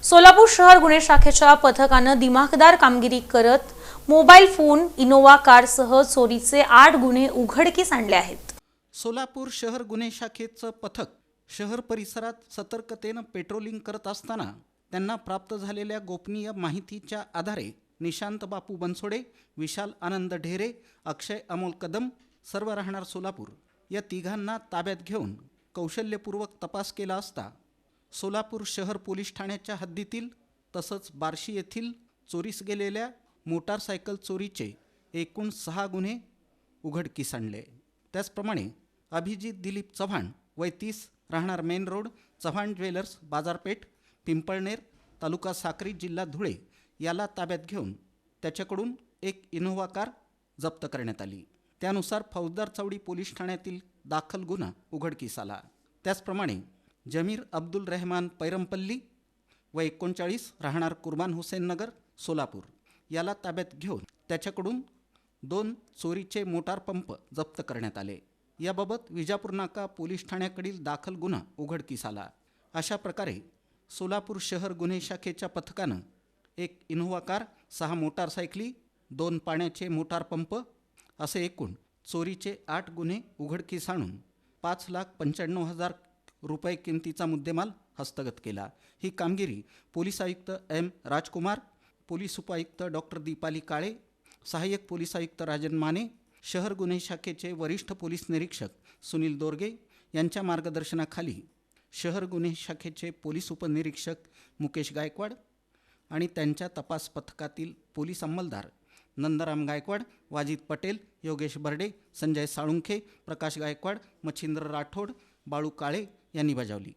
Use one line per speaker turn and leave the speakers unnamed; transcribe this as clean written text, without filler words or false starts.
सोलापूर शहर गुन्हे शाखेच्या पथकानं दिमाखदार कामगिरी करत मोबाईल फोन, इनोवा कारसह चोरीचे 8 गुन्हे उघडकीस आणले आहेत।
सोलापूर शहर गुन्हे शाखेचं पथक शहर परिसरात सतर्कतेनं पेट्रोलिंग करत असताना त्यांना प्राप्त झालेल्या गोपनीय माहितीच्या आधारे निशांत बापू बनसोडे, विशाल आनंद ढेरे, अक्षय अमोल कदम, सर्व राहणार सोलापूर या तिघांना ताब्यात घेऊन कौशल्यपूर्वक तपास केला असता सोलापूर शहर पोलीस ठाण्याच्या हद्दीतील तसंच बार्शी येथील चोरीस गेलेल्या मोटारसायकल चोरीचे एकूण 6 गुन्हे उघडकीस आणले। त्याचप्रमाणे अभिजित दिलीप चव्हाण वय 30 राहणार मेन रोड, चव्हाण ज्वेलर्स, बाजारपेठ, पिंपळनेर, तालुका साक्री, जिल्हा धुळे याला ताब्यात घेऊन त्याच्याकडून एक इनोव्हा कार जप्त करण्यात आली। त्यानुसार फौजदार चौडी पोलीस ठाण्यातील दाखल गुन्हा उघडकीस आला। त्याचप्रमाणे जमीर अब्दुल रहमान पैरमपल्ली वय 39 राहणार कुर्बान हुसेन नगर, सोलापूर याला ताब्यात घेऊन त्याच्याकडून 2 चोरीचे मोटार पंप जप्त करण्यात आले। याबाबत विजापूर नाका पोलीस ठाण्याकडील दाखल गुन्हा उघडकीस आला। अशा प्रकारे सोलापूर शहर गुन्हे शाखेच्या पथकानं एक इनोव्हा कार, 6 मोटारसायकली, 2 पाण्याचे मोटार पंप असे एकूण चोरीचे 8 गुन्हे उघडकीस आणून 5,95,000 रुपये किमतीचा मुद्देमाल हस्तगत केला। ही कामगिरी पोलीस आयुक्त एम राजकुमार, पोलीस उपायुक्त डॉक्टर दीपाली काळे, सहाय्यक पोलीस आयुक्त राजन माने, शहर गुन्हे शाखेचे वरिष्ठ पोलीस निरीक्षक सुनील दोरगे यांच्या मार्गदर्शनाखाली शहर गुन्हे शाखेचे पोलीस उपनिरीक्षक मुकेश गायकवाड आणि त्यांच्या तपास पथकातील पोलीस अंमलदार नंदराम गायकवाड, वाजिद पटेल, योगेश बर्डे, संजय साळुंखे, प्रकाश गायकवाड, मच्छिंद्र राठोड, बाळू काळे यांनी बजावली।